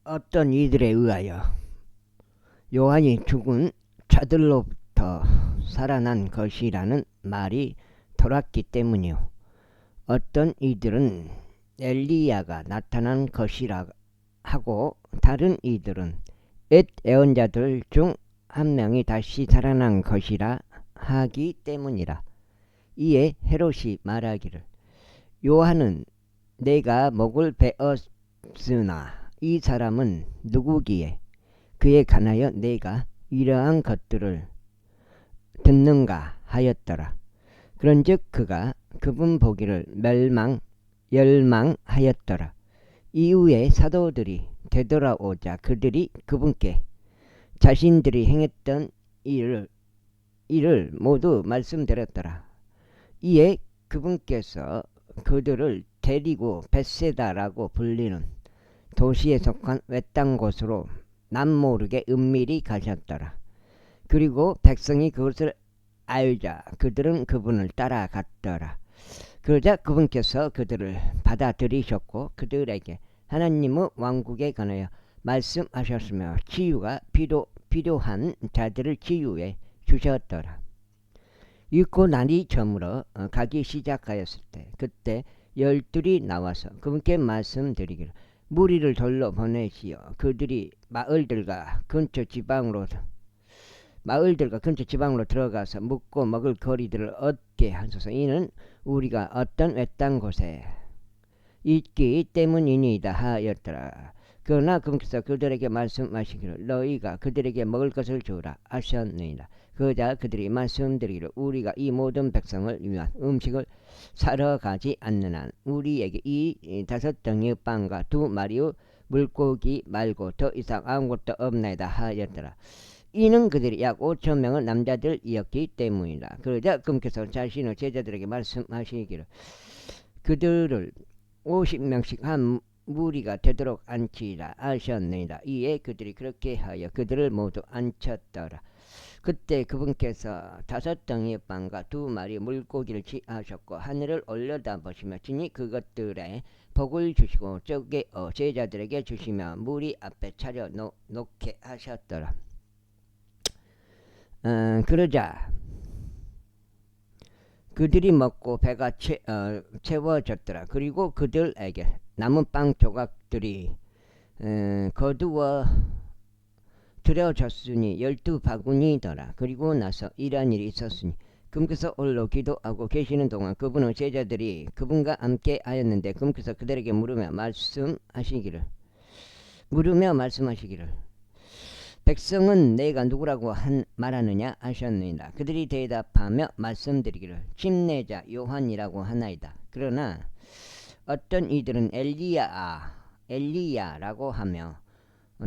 어떤 이들에 의하여 요한이 죽은 자들로부터 살아난 것이라는 말이 돌았기 때문이요. 어떤 이들은 엘리야가 나타난 것이라 하고 다른 이들은 옛 예언자들 중 한 명이 다시 살아난 것이라 하기 때문이라. 이에 헤롯이 말하기를 요한은 내가 목을 베었으나 이 사람은 누구기에 그에 관하여 내가 이러한 것들을 듣는가 하였더라. 그런즉 그가 그분 보기를 열망하였더라. 이후에 사도들이 되돌아오자 그들이 그분께 자신들이 행했던 일을 모두 말씀드렸더라. 이에 그분께서 그들을 데리고 벳세다라고 불리는 도시에 속한 외딴 곳으로 남모르게 은밀히 가셨더라. 그리고 백성이 그것을 알자 그들은 그분을 따라갔더라. 그러자 그분께서 그들을 받아들이셨고 그들에게 하나님의 왕국에 관하여 말씀하셨으며 치유가 필요한 자들을 치유해 주셨더라. 읽고 나니 저물어 가기 시작하였을 때 그때 12이 나와서 그분께 말씀드리기를 무리를 돌로 보내시어 그들이 마을들과 근처 지방으로 들어가서 묵고 먹을 거리들을 얻게 하소서. 이는 우리가 어떤 외딴 곳에 있기 때문이니이다 하였더라. 그러나 그분께서 그들에게 말씀하시기를 너희가 그들에게 먹을 것을 주라 하셨느니라. 그러자 그들이 말씀드리기를 우리가 이 모든 백성을 위한 음식을 사러 가지 않는 한 우리에게 이 5덩이의 빵과 2마리의 물고기 말고 더 이상 아무것도 없나이다 하였더라. 이는 그들이 약 5,000명의 남자들이었기 때문이다. 그러자 그분께서 자신의 제자들에게 말씀하시기를 그들을 50명씩 한 무리가 되도록 앉히라 하셨느니라. 이에 그들이 그렇게 하여 그들을 모두 앉혔더라. 그때 그분께서 5덩이의 빵과 2마리 물고기를 취하셨고 하늘을 올려다보시며 친히 그것들에 복을 주시고 쪼개 제자들에게 주시며 무리 앞에 차려 놓게 하셨더라. 그러자 그들이 먹고 배가 채워졌더라. 그리고 그들에게 남은 빵 조각들이 거두어 들여졌으니 12바구니더라. 그리고 나서 이러한 일이 있었으니 그분께서 홀로 기도하고 계시는 동안 그분의 제자들이 그분과 함께 하였는데 그분께서 그들에게 물으며 말씀하시기를 백성은 내가 누구라고 말하느냐 하셨느니라. 그들이 대답하며 말씀드리기를 침례자 요한이라고 하나이다. 그러나 어떤 이들은 엘리야라고 하며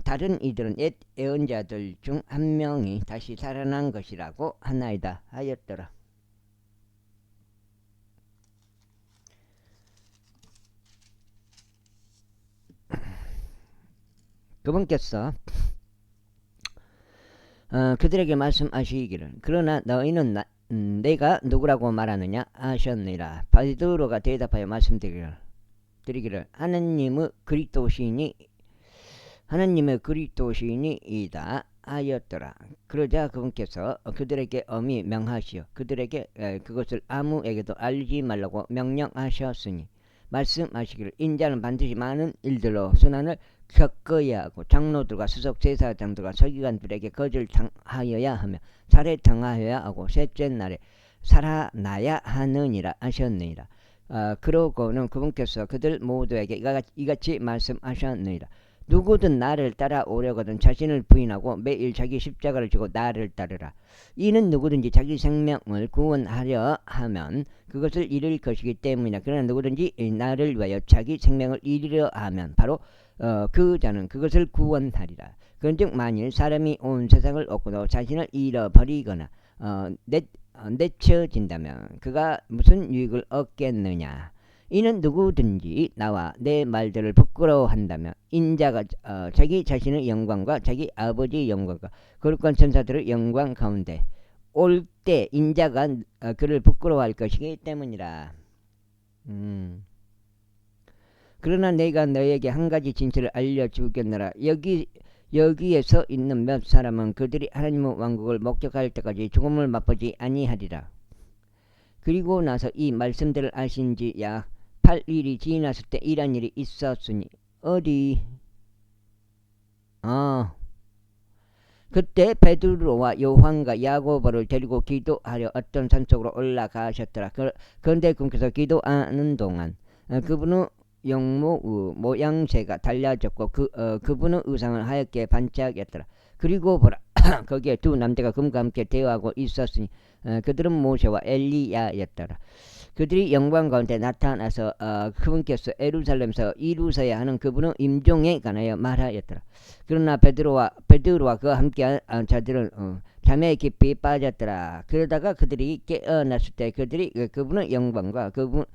다른 이들은 옛 예언자들 중 한 명이 다시 살아난 것이라고 하나이다 하였더라. 그분께서 그들에게 말씀하시기를 그러나 너희는 내가 누구라고 말하느냐 하셨느니라. 베드로가 대답하여 말씀드리기를 하나님의 그리스도시니이다 하였더라. 그러자 그분께서 그들에게 엄히 명하시어 그들에게 그것을 아무에게도 알리지 말라고 명령하셨으니 말씀하시기를 인자는 반드시 많은 일들로 순환을 겪어야 하고 장로들과 수석 제사장들과 서기관들에게 거절 당하여야 하며 살해 당하여야 하고 셋째 날에 살아나야 하느니라 하셨느니라. 그러고는 그분께서 그들 모두에게 이같이 말씀하셨느니라. 누구든 나를 따라오려거든 자신을 부인하고 매일 자기 십자가를 지고 나를 따르라. 이는 누구든지 자기 생명을 구원하려 하면 그것을 잃을 것이기 때문이다. 그러나 누구든지 나를 위하여 자기 생명을 잃으려 하면 바로 그 자는 그것을 구원하리라. 그런즉 만일 사람이 온 세상을 얻고도 자신을 잃어버리거나 내쳐진다면 그가 무슨 유익을 얻겠느냐. 이는 누구든지 나와 내 말들을 부끄러워한다면 인자가 자기 자신의 영광과 자기 아버지의 영광과 거룩한 천사들의 영광 가운데 올 때 인자가 그를 부끄러워할 것이기 때문이라. 그러나 내가 너에게 한 가지 진실을 알려주겠노라. 여기에서 있는 몇 사람은 그들이 하나님의 왕국을 목격할 때까지 죽음을 맛보지 아니하리라. 그리고 나서 이 말씀들을 하신 지 약 8일이 지났을 때 이런 일이 있었으니 어디? 그때 베드로와 요한과 야고보를 데리고 기도하려 어떤 산속으로 올라가셨더라. 그런데 그분께서 기도하는 동안 그분의 용모 모양새가 달라졌고 그분의 의상은 하얗게 반짝였더라. 그리고 보라 거기에 두 남자가 그분과 함께 대화하고 있었으니 그들은 모세와 엘리야였더라. 그들이 영광 가운데 나타나서 그분께서 예루살렘에서 이루셔야 하는 그분의 임종에 관하여 말하였더라. 그러나 베드로와 그와 함께한 자들은 잠에 깊이 빠졌더라. 그러다가 그들이 깨어났을 때 그들이 그분의 영광과 그분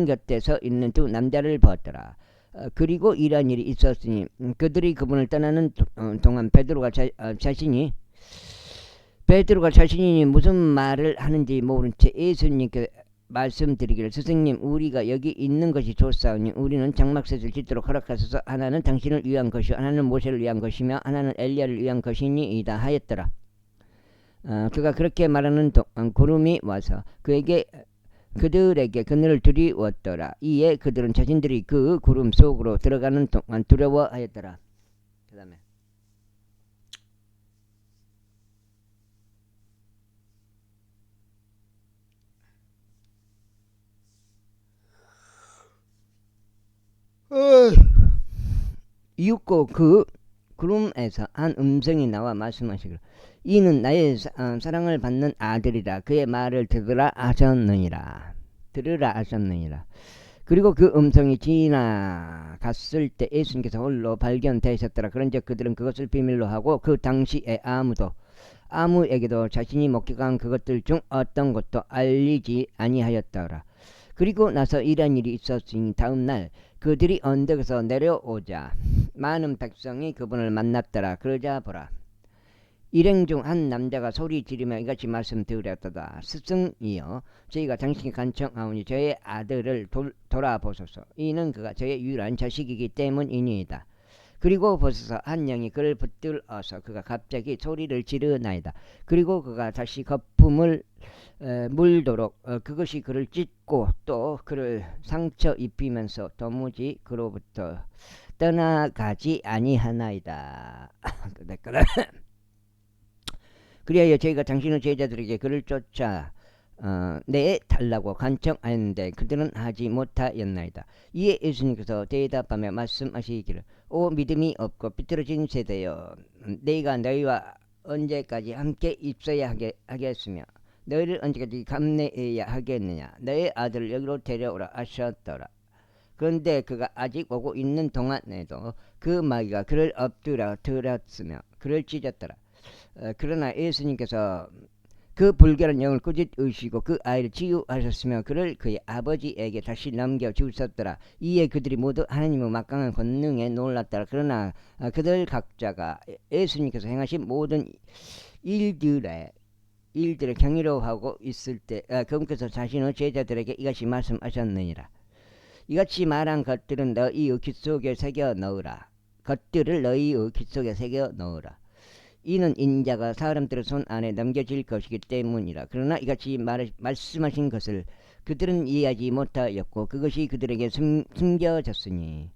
곁에 서 있는 두 남자를 보았더라. 그리고 이러한 일이 있었으니 그들이 그분을 떠나는 동안 베드로가 자신이 무슨 말을 하는지 모른 채 예수님께 말씀드리기를 스승님 우리가 여기 있는 것이 좋사오니 우리는 장막셋을 짓도록 허락하소서. 하나는 당신을 위한 것이요 하나는 모세를 위한 것이며 하나는 엘리야를 위한 것이니이다 하였더라. 그가 그렇게 말하는 동안 구름이 와서 그들에게 그늘을 두리웠더라. 이에 그들은 자신들이 그 구름 속으로 들어가는 동안 두려워하였더라. 그 다음에 이윽고 그 구름에서 한 음성이 나와 말씀하시기를 이는 나의 사랑을 받는 아들이라. 그의 말을 들으라 하셨느니라. 그리고 그 음성이 지나갔을 때 예수님께서 홀로 발견되셨더라. 그런즉 그들은 그것을 비밀로 하고 그 당시에 아무에게도 자신이 목격한 그것들 중 어떤 것도 알리지 아니하였더라. 그리고 나서 이런 일이 있었으니 다음 날 그들이 언덕에서 내려오자 많은 백성이 그분을 만났더라. 그러자 보라 일행 중 한 남자가 소리 지르며 이같이 말씀드렸도다. 스승이여 저희가 당신께 간청하오니 저의 아들을 돌아보소서. 이는 그가 저의 유일한 자식이기 때문이니이다. 그리고 보소서 한 영이 그를 붙들어서 그가 갑자기 소리를 지르나이다. 그리고 그가 다시 거품을 물도록 그것이 그를 찢고 또 그를 상처 입히면서 도무지 그로부터 떠나가지 아니하나이다. 그리하여 저희가 당신의 제자들에게 그를 쫓아 내달라고 간청하였는데 그들은 하지 못하였나이다. 이에 예수님께서 대답하며 말씀하시기를 오 믿음이 없고 삐뚤어진 세대여 내가 너희와 언제까지 함께 있어야 하겠으며 너희를 언제까지 감내해야 하겠느냐. 너의 아들을 여기로 데려오라 하셨더라. 그런데 그가 아직 오고 있는 동안에도 그 마귀가 그를 엎드려 들었으며 그를 찢었더라. 그러나 예수님께서 그 불결한 영을 꾸짖으시고 그 아이를 치유하셨으며 그를 그의 아버지에게 다시 넘겨주셨더라. 이에 그들이 모두 하나님의 막강한 권능에 놀랐더라. 그러나 그들 각자가 예수님께서 행하신 모든 일들을 경이로워하고 있을 때 그분께서 자신의 제자들에게 이같이 말씀하셨느니라. 이같이 말한 것들은 너희의 귀 속에 새겨 넣으라. 이는 인자가 사람들의 손 안에 넘겨질 것이기 때문이라. 그러나 이같이 말씀하신 것을 그들은 이해하지 못하였고 그것이 그들에게 숨겨졌으니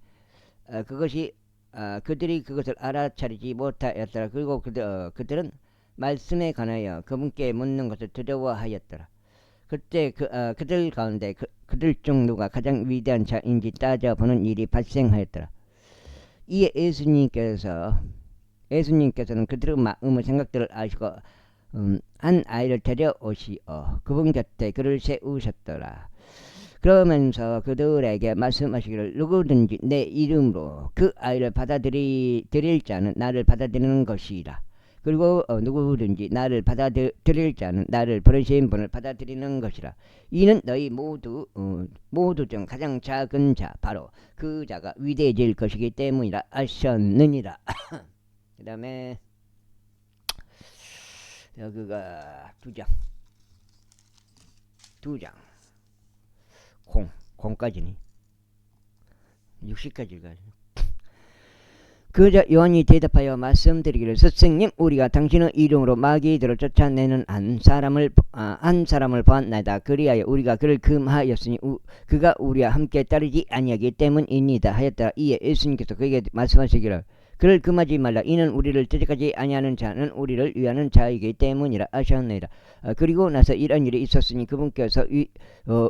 그들이 그것을 알아차리지 못하였더라. 그리고 그들은 말씀에 관하여 그분께 묻는 것을 두려워하였더라. 그때 그들 가운데 그들 중 누가 가장 위대한 자인지 따져보는 일이 발생하였더라. 이에 예수님께서는 그들의 마음의 생각들을 아시고 한 아이를 데려오시어 그분 곁에 그를 세우셨더라. 그러면서 그들에게 말씀하시기를 누구든지 내 이름으로 그 아이를 받아들일 자는 나를 받아들이는 것이라. 그리고 누구든지 나를 받아들일 자는 나를 부르신 분을 받아들이는 것이라. 이는 너희 모두 중 가장 작은 자 바로 그 자가 위대해질 것이기 때문이라 하셨느니라. 그 다음에 여기가 2장 공까지니 60까지 읽어요. 그러자 요한이 대답하여 말씀드리기를 스승님 우리가 당신의 이름으로 마귀들을 쫓아내는 한 사람을 보았나이다. 그리하여 우리가 그를 금하였으니 그가 우리와 함께 따르지 아니하기 때문이니이다 하였더라. 이에 예수님께서 그에게 말씀하시기를 그를 금하지 말라. 이는 우리를 대적하지 아니하는 자는 우리를 위하는 자이기 때문이라 하셨나이다. 그리고 나서 이런 일이 있었으니 그분께서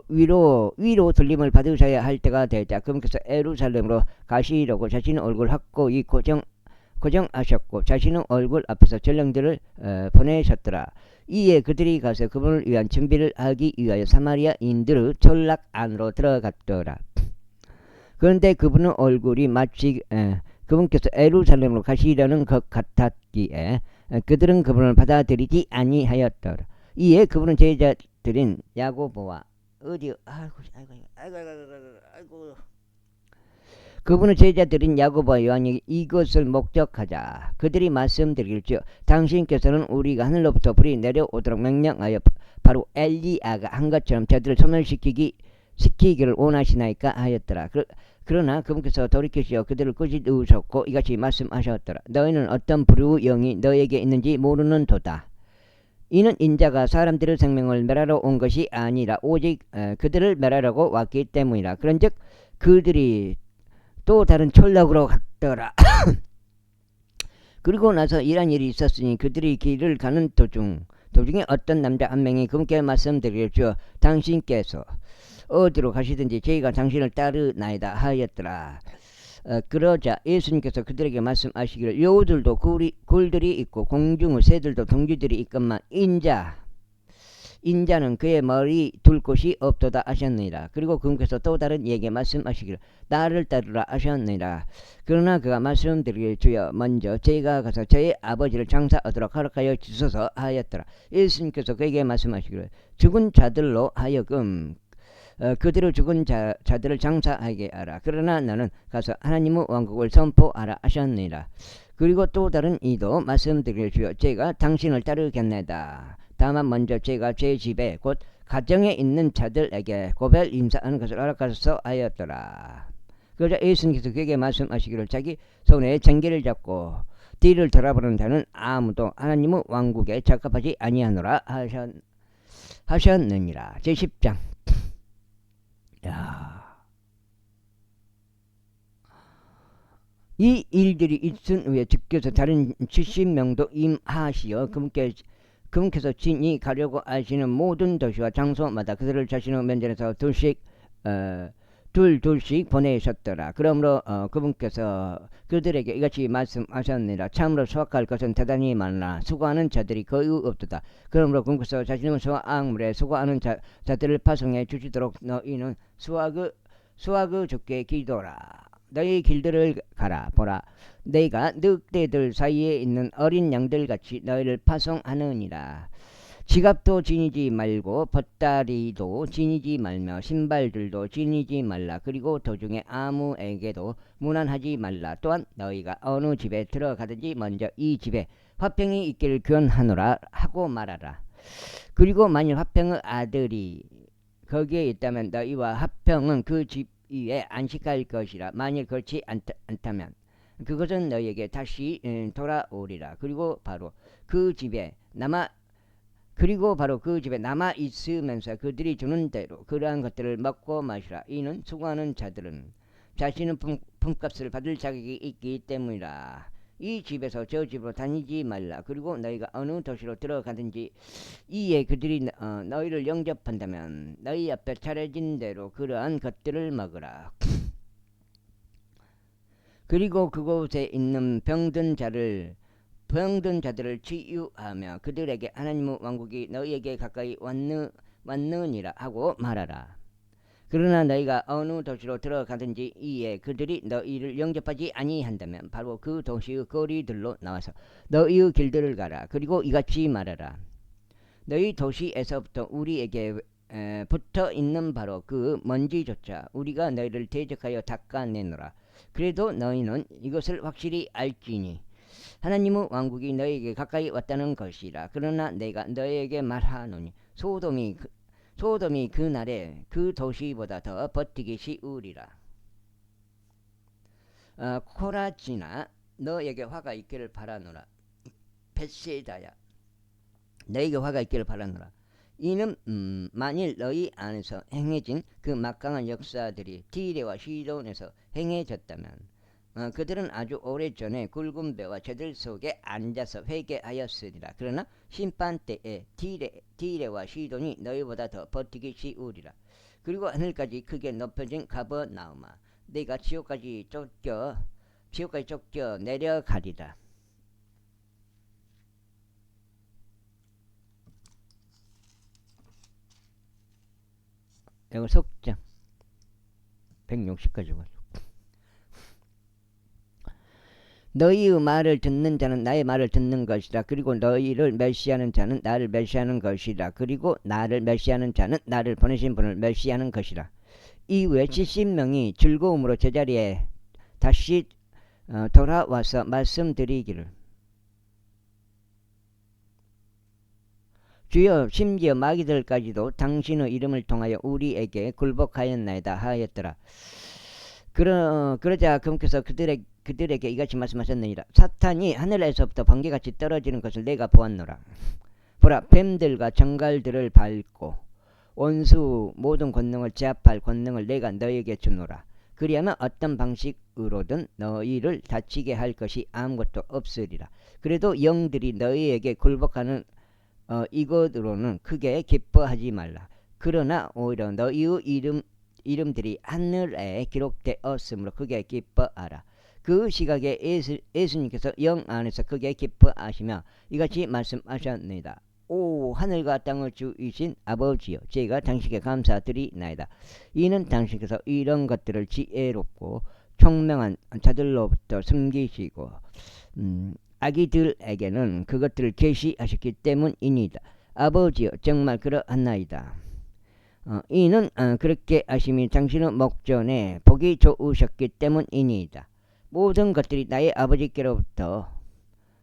위로 들림을 받으셔야 할 때가 되자 그분께서 예루살렘으로 가시려고 자신의 얼굴 확고히 고정하셨고 자신의 얼굴 앞에서 전령들을 보내셨더라. 이에 그들이 가서 그분을 위한 준비를 하기 위하여 사마리아인들의 전락 안으로 들어갔더라. 그런데 그분의 얼굴이 마치 그분께서 예루살렘으로 가시려는 것 같았기에 그들은 그분을 받아들이지 아니하였더라. 이에 그분은 제자들인 야고보와 그분은 제자들인 야고보와 요한이 이것을 목적하자 그들이 말씀드릴지어 당신께서는 우리가 하늘로부터 불이 내려오도록 명령하여 바로 엘리야가 한 것처럼 저들을 소멸시키기를 원하시나이까 하였더라. 그러나 그분께서 돌이키시어 그들을 꾸짖으셨고 이같이 말씀하셨더라. 너희는 어떤 불의의 영이 너희에게 있는지 모르는 도다. 이는 인자가 사람들의 생명을 멸하러 온 것이 아니라 오직 그들을 멸하려고 왔기 때문이라. 그런즉 그들이 또 다른 촌락으로 갔더라. 그리고 나서 이런 일이 있었으니 그들이 길을 가는 도중에 어떤 남자 한 명이 그분께 말씀드리기를 주어 당신께서 어디로 가시든지 저희가 당신을 따르나이다 하였더라. 그러자 예수님께서 그들에게 말씀하시기를 여우들도 굴들이 있고 공중의 새들도 둥지들이 있건만 인자는 그의 머리 둘 곳이 없도다 하셨느니라. 그리고 그분께서 또 다른 이에게 말씀하시기를 나를 따르라 하셨느니라. 그러나 그가 말씀드리기를 주여 먼저 저희가 가서 저희 아버지를 장사하도록 허락하여 주소서 하였더라. 예수님께서 그에게 말씀하시기를 죽은 자들로 하여금 그들을 죽은 자들을 장사하게 하라. 그러나 너는 가서 하나님의 왕국을 선포하라 하셨느니라. 그리고 또 다른 이도 말씀드리기를 주여 제가 당신을 따르겠나이다. 다만 먼저 제가 제 집에 곧 가정에 있는 자들에게 고별 임사하는 것을 허락하소서 하였더라. 그러자 예수님께서 그에게 말씀하시기를 자기 손에 쟁기를 잡고 뒤를 돌아보는 자는 아무도 하나님의 왕국에 적합하지 아니하노라 하셨느니라. 제10장. 이 일들이 있은 후에 주께서 다른 70명도 임하시어 그분께서 친히 가려고 하시는 모든 도시와 장소마다 그들을 자신의 면전에서 둘씩 보내셨더라. 그러므로 그분께서 그들에게 이같이 말씀하셨느니라. 참으로 수확할 것은 대단히 많으나 수고하는 자들이 거의 없도다. 그러므로 그분께서 자신의 수확물에 수고하는 자들을 파송해 주시도록 너희는 수확의 주께 기도라. 너희 길들을 가라. 보라, 내가 늑대들 사이에 있는 어린 양들같이 너희를 파송하느니라. 지갑도 지니지 말고 бот다리도 지니지 말며 신발들도 지니지 말라. 그리고 도중에 아무에게도 문안하지 말라. 또한 너희가 어느 집에 들어가든지 먼저 이 집에 화평이 있기를 기원하노라 하고 말하라. 그리고 만일 화평의 아들이 거기에 있다면 너희와 화평은 그 집 위에 안식할 것이라. 만일 그렇지 않다면 그것은 너희에게 다시 돌아오리라. 그리고 바로 그 집에 남아 있으면서 그들이 주는 대로 그러한 것들을 먹고 마시라. 이는 수고하는 자들은 자신의 품값을 받을 자격이 있기 때문이라. 이 집에서 저 집으로 다니지 말라. 그리고 너희가 어느 도시로 들어가든지 이에 그들이 너희를 영접한다면 너희 앞에 차려진 대로 그러한 것들을 먹으라. 그리고 그곳에 있는 병든 자들을 치유하며 그들에게 하나님의 왕국이 너희에게 가까이 왔느니라 하고 말하라. 그러나 너희가 어느 도시로 들어가든지 이에 그들이 너희를 영접하지 아니한다면 바로 그 도시의 거리들로 나와서 너희의 길들을 가라. 그리고 이같이 말하라. 너희 도시에서부터 우리에게 붙어 있는 바로 그 먼지조차 우리가 너희를 대적하여 닦아내노라. 그래도 너희는 이것을 확실히 알지니 하나님의 왕국이 너희에게 가까이 왔다는 것이라. 그러나 내가 너희에게 말하노니 소돔이 그날에 그 도시보다 더 버티기 쉬우리라. 코라지나 너에게 화가 있기를 바라노라. 베세다야 너에게 화가 있기를 바라노라. 이는 만일 너희 안에서 행해진 그 막강한 역사들이 디레와 시돈에서 행해졌다면 그들은 아주 오래전에 굵은 배와 저들 속에 앉아서 회개하였으리라. 그러나 심판 때에 디레와 시돈이 너희보다 더 버티기 쉬우리라. 그리고 하늘까지 크게 높여진 가버나움아 내가 지옥까지 쫓겨 내려가리라. 이거 속장 160까지 가지고 너희의 말을 듣는 자는 나의 말을 듣는 것이라. 그리고 너희를 멸시하는 자는 나를 멸시하는 것이라. 그리고 나를 멸시하는 자는 나를 보내신 분을 멸시하는 것이라. 이후에 70명이 즐거움으로 제자리에 다시 돌아와서 말씀드리기를 주여 심지어 마귀들까지도 당신의 이름을 통하여 우리에게 굴복하였나이다 하였더라. 그러자 그분께서 그들에게 이같이 말씀하셨느니라. 사탄이 하늘에서부터 번개같이 떨어지는 것을 내가 보았노라. 보라, 뱀들과 정갈들을 밟고 원수 모든 권능을 제압할 권능을 내가 너희에게 주노라. 그리하면 어떤 방식으로든 너희를 다치게 할 것이 아무것도 없으리라. 그래도 영들이 너희에게 굴복하는 이것으로는 크게 기뻐하지 말라. 그러나 오히려 너희의 이름들이 하늘에 기록되었으므로 크게 기뻐하라. 그 시각에 예수님께서 영 안에서 크게 기뻐하시며 이같이 말씀하셨습니다. 오 하늘과 땅을 주이신 아버지여, 제가 당신께 감사드리나이다. 이는 당신께서 이런 것들을 지혜롭고 총명한 자들로부터 숨기시고 아기들에게는 그것들을 계시하셨기 때문이니다. 아버지여, 정말 그러하나이다. 이는 그렇게 하심이 당신의 목전에 보기 좋으셨기 때문이니다. 모든 것들이 나의 아버지께로부터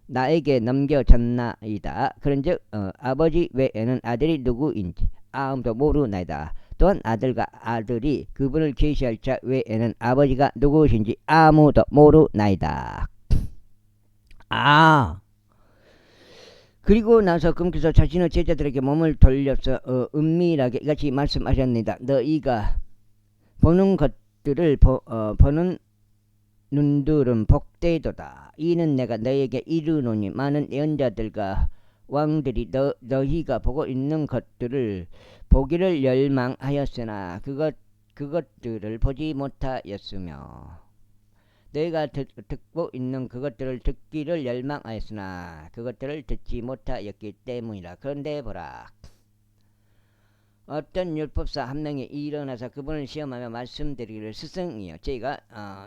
나에게 넘겨졌나이다. 그런즉 아버지 외에는 아들이 누구인지 아무도 모르나이다. 또한 아들과 아들이 그분을 계시할 자 외에는 아버지가 누구신지 아무도 모르나이다. 그리고 나서 그분께서 자신의 제자들에게 몸을 돌려서 은밀하게 이같이 말씀하셨습니다. 너희가 보는 것들을 보는 눈들은 복되도다. 이는 내가 너희에게 이르노니 많은 예언자들과 왕들이 너희가 보고 있는 것들을 보기를 열망하였으나 그것들을 보지 못하였으며 너희가 듣고 있는 그것들을 듣기를 열망하였으나 그것들을 듣지 못하였기 때문이라. 그런데 보라, 어떤 율법사 한 명이 일어나서 그분을 시험하며 말씀드리기를 스승이여, 저희가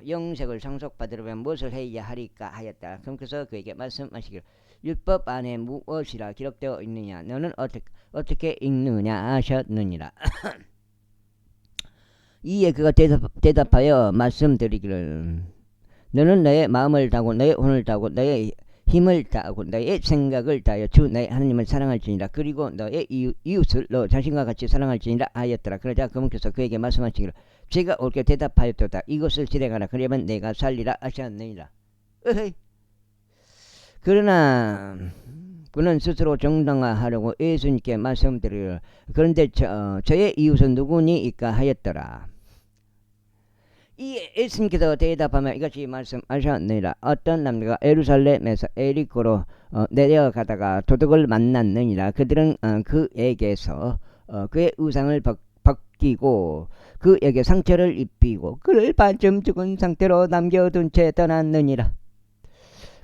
영생을 상속받으려면 무엇을 해야 하리까 하였다. 그래서 그에게 말씀하시기를 율법 안에 무엇이라 기록되어 있느냐, 너는 어떻게 읽느냐 하셨느니라. 이에 그가 대답하여 말씀드리기를 너는 너의 마음을 다하고 너의 혼을 다하고 너의 힘을 다하고 너의 생각을 다하여 주 너의 하나님을 사랑할지니라. 그리고 너의 이웃을 너 자신과 같이 사랑할지니라 하였더라. 그러자 그분께서 그에게 말씀하시기를 제가 옳게 대답하였도다. 이것을 실행하라. 그러면 내가 살리라 하셨느니라. 그러나 그는 스스로 정당화하려고 예수님께 말씀드리기를 그런데 저의 이웃은 누구니이까 하였더라. 이 예수님께서 대답하며 이같이 말씀하셨느니라. 어떤 남자가 예루살렘에서 에리코로 내려가다가 도둑을 만났느니라. 그들은 그에게서 그의 의상을 벗기고 그에게 상처를 입히고 그를 반쯤 죽은 상태로 남겨둔 채 떠났느니라.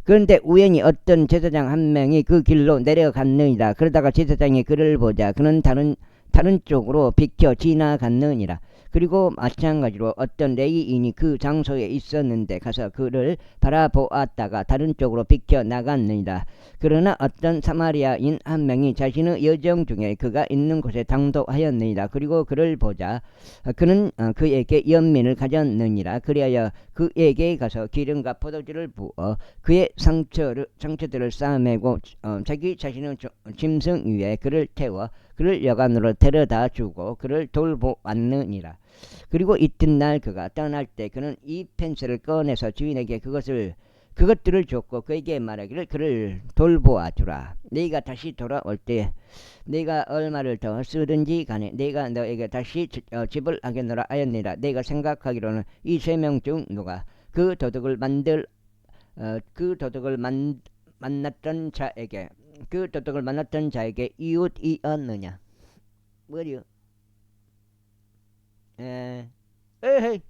그런데 우연히 어떤 제사장 한 명이 그 길로 내려갔느니라. 그러다가 제사장이 그를 보자 그는 다른 쪽으로 비켜 지나갔느니라. 그리고 마찬가지로 어떤 레위인이 그 장소에 있었는데 가서 그를 바라보았다가 다른 쪽으로 비켜 나갔느니라. 그러나 어떤 사마리아인 한 명이 자신의 여정 중에 그가 있는 곳에 당도하였느니라. 그리고 그를 보자 그는 그에게 연민을 가졌느니라. 그리하여 그에게 가서 기름과 포도주를 부어 그의 상처들을 싸매고 자기 자신의 짐승 위에 그를 태워 그를 여관으로 데려다 주고 그를 돌보았느니라. 그리고 이튿날 그가 떠날 때 그는 이 펜스를 꺼내서 주인에게 그것들을 줬고 그에게 말하기를 그를 돌보아 주라. 네가 다시 돌아올 때 네가 얼마를 더 쓰든지 간에 내가 너에게 다시 집을 하겠노라 하였느니라. 내가 생각하기로는 이 세 명 중 누가 그 도둑을 만났던 자에게 이웃이었느냐. 뭐요? 에헤이.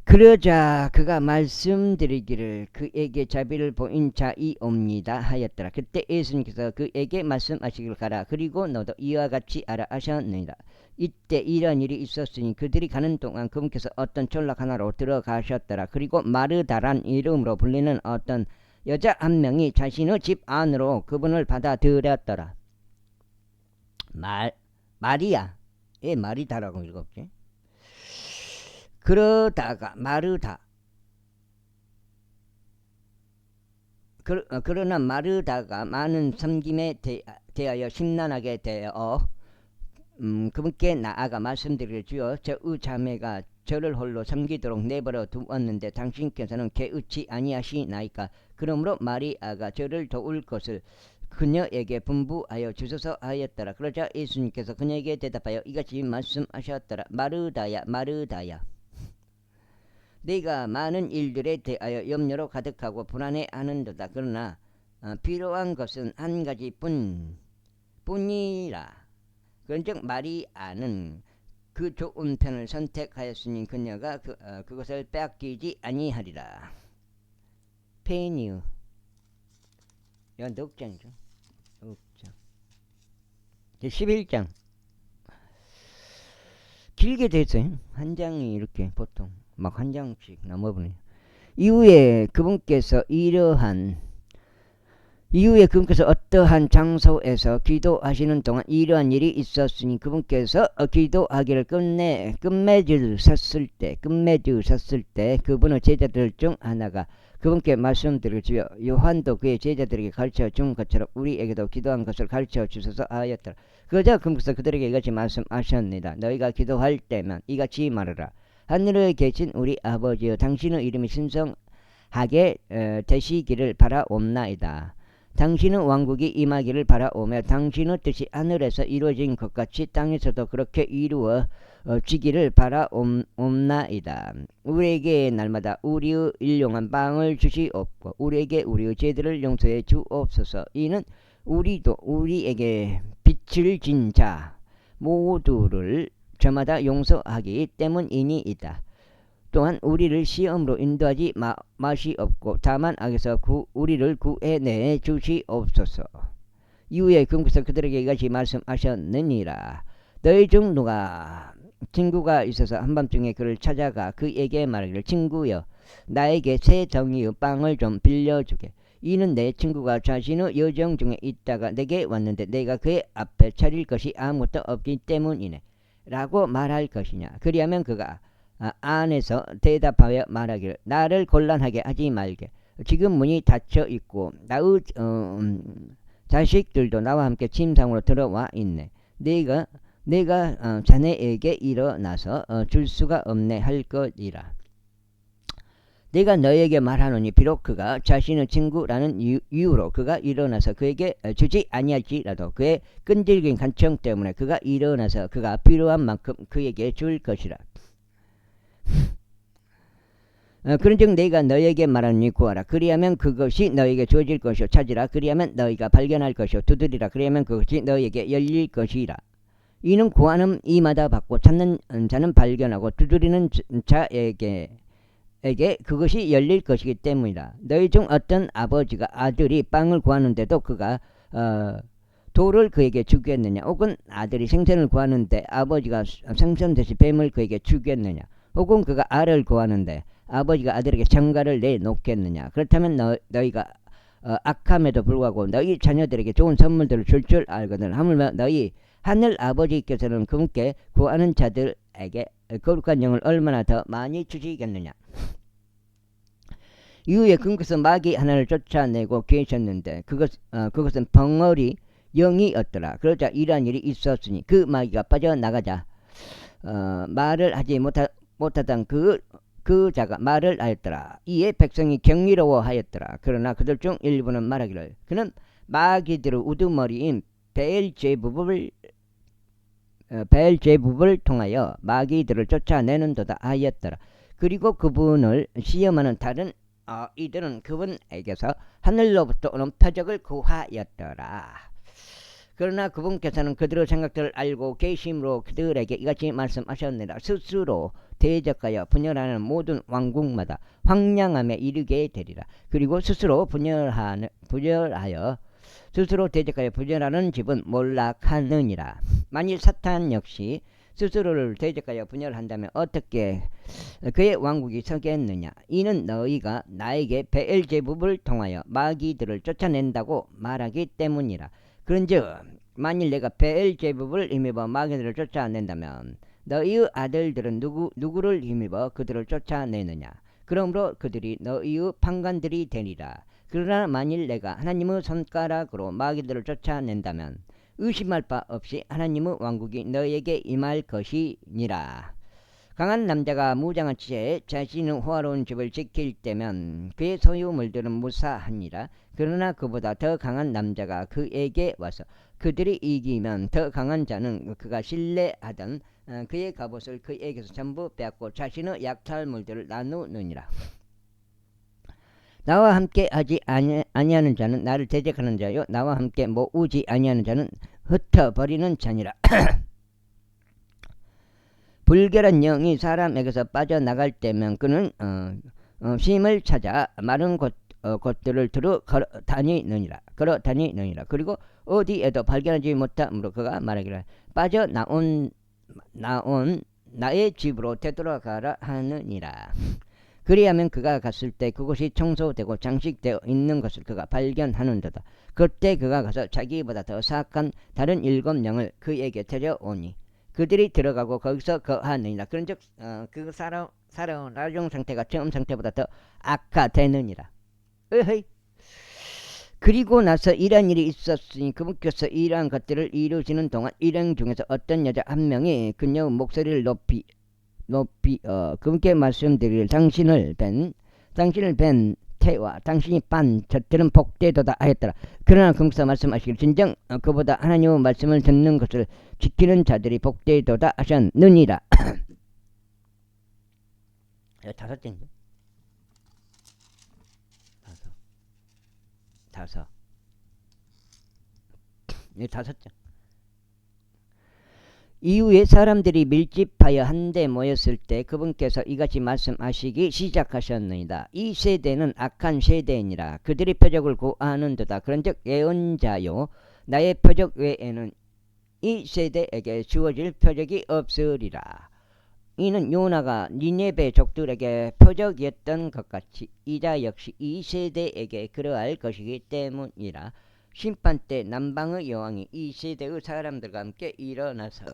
그러자 그가 말씀드리기를 그에게 자비를 보인 자이옵니다 하였더라. 그때 예수님께서 그에게 말씀하시기를 가라. 그리고 너도 이와 같이 하라 하셨느니라. 이때 이런 일이 있었으니 그들이 가는 동안 그분께서 어떤 전락 하나로 들어가셨더라. 그리고 마르다란 이름으로 불리는 어떤 여자 한 명이 자신의 집 안으로 그분을 받아들였더라. 마리아. 예, 마리다라고 읽었지. 그러다가 그러나 마르다가 많은 섬김에 대하여 심란하게 되어 그분께 나아가 말씀드릴 주여 저의 자매가 저를 홀로 섬기도록 내버려 두었는데 당신께서는 개의치 아니하시나이까. 그러므로 마리아가 저를 도울 것을 그녀에게 분부하여 주소서 하였더라. 그러자 예수님께서 그녀에게 대답하여 이같이 말씀하셨더라. 마르다야 마르다야, 네가 많은 일들에 대하여 염려로 가득하고 불안해하는도다. 그러나 필요한 것은 한 가지뿐이라. 그런즉 마리아는 그 좋은 편을 선택하였으니 그녀가 그것을 빼앗기지 아니하리라. 페니우. 이건 넉장이죠. 넉장. 11장. 길게 됐어요. 한 장이 이렇게 보통 막 한 장씩 넘어버려요. 이후에 그분께서 어떠한 장소에서 기도하시는 동안 이러한 일이 있었으니 그분께서 기도하기를 끝맺으셨을 때 그분의 제자들 중 하나가 그분께 말씀드릴 주여 요한도 그의 제자들에게 가르쳐 준 것처럼 우리에게도 기도한 것을 가르쳐 주소서 하였더라. 그러자 그분께서 그들에게 이같이 말씀하셨습니다. 너희가 기도할 때만 이같이 말하라. 하늘에 계신 우리 아버지여, 당신의 이름이 신성하게 되시기를 바라옵나이다. 당신의 왕국이 임하기를 바라오며 당신의 뜻이 하늘에서 이루어진 것 같이 땅에서도 그렇게 이루어지기를 바라옵나이다. 우리에게 날마다 우리의 일용한 빵을 주시옵고 우리에게 우리의 죄들을 용서해 주옵소서. 이는 우리도 우리에게 빚을 진 자 모두를 저마다 용서하기 때문이니이다. 또한 우리를 시험으로 인도하지 마시옵고 다만 악에서 우리를 구해내 주시옵소서. 이후에 그분께서 그들에게 이같이 말씀하셨느니라. 너희 중 누가 친구가 있어서 한밤중에 그를 찾아가 그에게 말하기를 친구여, 나에게 세 덩이의 빵을 좀 빌려주게. 이는 내 친구가 자신의 여정 중에 있다가 내게 왔는데 내가 그의 앞에 차릴 것이 아무것도 없기 때문이네 라고 말할 것이냐. 그리하면 그가 안에서 대답하여 말하기를 나를 곤란하게 하지 말게. 지금 문이 닫혀 있고 나의 자식들도 나와 함께 침상으로 들어와 있네. 내가 자네에게 일어나서 줄 수가 없네 할 것이라. 내가 너에게 말하노니 비록 그가 자신의 친구라는 이유로 그가 일어나서 그에게 주지 아니할지라도 그의 끈질긴 간청 때문에 그가 일어나서 그가 필요한 만큼 그에게 줄 것이라. 그런즉 내가 너에게 말하노니 구하라. 그리하면 그것이 너에게 주어질 것이요. 찾으라. 그리하면 너희가 발견할 것이요. 두드리라. 그리하면 그것이 너에게 열릴 것이라. 이는 구하는 이마다 받고 찾는 자는 발견하고 두드리는 자에게 그것이 열릴 것이기 때문이다. 너희 중 어떤 아버지가 아들이 빵을 구하는데도 그가 돌을 그에게 주겠느냐? 혹은 아들이 생선을 구하는데 아버지가 생선 대신 뱀을 그에게 주겠느냐? 혹은 그가 알을 구하는데 아버지가 아들에게 장가를 내놓겠느냐? 그렇다면 너희가 악함에도 불구하고 너희 자녀들에게 좋은 선물들을 줄 알거든. 하물며 너희 하늘 아버지께서는 그분께 구하는 자들에게 거룩한 영을 얼마나 더 많이 주시겠느냐. 이후에 그분께서 마귀 하나를 쫓아내고 계셨는데 그것은 벙어리 영이었더라. 그러자 이러한 일이 있었으니 그 마귀가 빠져나가자 말을 하지 못하던 그 자가 말을 하였더라. 이에 백성이 경이로워하였더라. 그러나 그들 중 일부는 말하기를 그는 마귀들의 우두머리인 베엘제부불을 통하여 마귀들을 쫓아내는도다 하였더라. 그리고 그분을 시험하는 다른 이들은 그분에게서 하늘로부터 오는 표적을 구하였더라. 그러나 그분께서는 그들의 생각들을 알고 계심으로 그들에게 이같이 말씀하셨느니라. 스스로 대적하여 분열하는 모든 왕국마다 황량함에 이르게 되리라. 그리고 스스로 대적하여 분열하는 집은 몰락하느니라. 만일 사탄 역시 스스로를 대적하여 분열한다면 어떻게 그의 왕국이 서겠느냐. 이는 너희가 나에게 베엘제불을 통하여 마귀들을 쫓아낸다고 말하기 때문이라. 그런즉 만일 내가 베엘제불을 힘입어 마귀들을 쫓아낸다면 너희의 아들들은 누구를 힘입어 그들을 쫓아내느냐. 그러므로 그들이 너희의 판관들이 되리라. 그러나 만일 내가 하나님의 손가락으로 마귀들을 쫓아낸다면 의심할 바 없이 하나님의 왕국이 너희에게 임할 것이니라. 강한 남자가 무장한 채 자신의 호화로운 집을 지킬 때면 그의 소유물들은 무사하니라. 그러나 그보다 더 강한 남자가 그에게 와서 그들이 이기면 더 강한 자는 그가 신뢰하던 그의 갑옷을 그에게서 전부 빼앗고 자신의 약탈물들을 나누느니라. 나와 함께 하지 아니하는 자는 나를 대적하는 자요 나와 함께 모으지 아니하는 자는 흩어버리는 자니라. 불결한 영이 사람에게서 빠져나갈 때면 그는 쉼을 찾아 마른 곳들을 두루 걸어 다니느니라. 그리고 어디에도 발견하지 못하므로 그가 말하기를 빠져나온 나의 집으로 되돌아가라 하느니라. 그리하면 그가 갔을 때 그곳이 청소되고 장식되어 있는 것을 그가 발견하는도다. 그때 그가 가서 자기보다 더 사악한 다른 7영을 그에게 데려오니 그들이 들어가고 거기서 거하느니라. 그런즉 그 살아온 나중 상태가 처음 상태보다 더 악화되느니라. 그리고 나서 이러한 일이 있었으니 그분께서 이러한 것들을 이루시는 동안 일행 중에서 어떤 여자 한 명이 그녀의 목소리를 높이 그분께 말씀드리길 당신을 뵌 태와 당신이 빤 저들은 복되도다 하였더라. 그러나 그분께서 말씀하시길 진정 그보다 하나님의 말씀을 듣는 것을 지키는 자들이 복되도다 하셨느니라. 다섯째인데 다섯째. 이후에 사람들이 밀집하여 한데 모였을 때 그분께서 이같이 말씀하시기 시작하셨느니라. 이 세대는 악한 세대이니라. 그들이 표적을 구하는도다. 그런즉 예언자요 나의 표적 외에는 이 세대에게 주어질 표적이 없으리라. 이는 요나가 니네베 족들에게 표적이었던 것 같이 이자 역시 이 세대에게 그러할 것이기 때문이라. 심판 때 남방의 여왕이 이 세대의 사람들과 함께 일어나서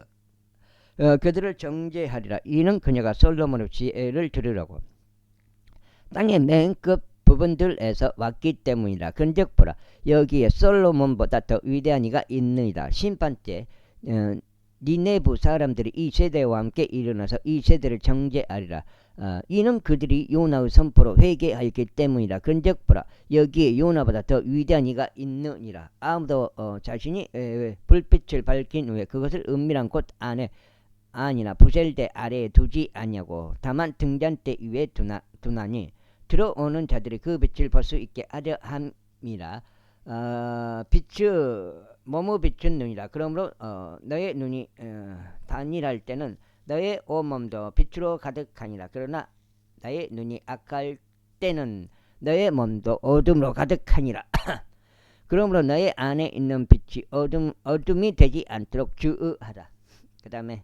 그들을 정죄하리라. 이는 그녀가 솔로몬의 지혜를 들으라고 땅의 맨 끝 부분들에서 왔기 때문이라. 근즉 보라 여기에 솔로몬보다 더 위대한 이가 있느니라. 심판 때 니네부 사람들이 이 세대와 함께 일어나서 이 세대를 정죄하리라. 이는 그들이 요나의 선포로 회개하였기 때문이라. 근즉 보라 여기에 요나보다 더 위대한 이가 있느니라. 아무도 자신이 불빛을 밝힌 후에 그것을 은밀한 곳 안에 아니나 부셀대 아래에 두지 아니하고 다만 등잔대 위에 두나니 들어오는 자들이 그 빛을 볼 수 있게 하려 함이라. 몸의 빛은 눈이라. 그러므로 너의 눈이 단일할 때는 너의 온몸도 빛으로 가득하니라. 그러나 나의 눈이 악할 때는 너의 몸도 어둠으로 가득하니라. 그러므로 너의 안에 있는 빛이 어둠이 되지 않도록 주의하라. 그 다음에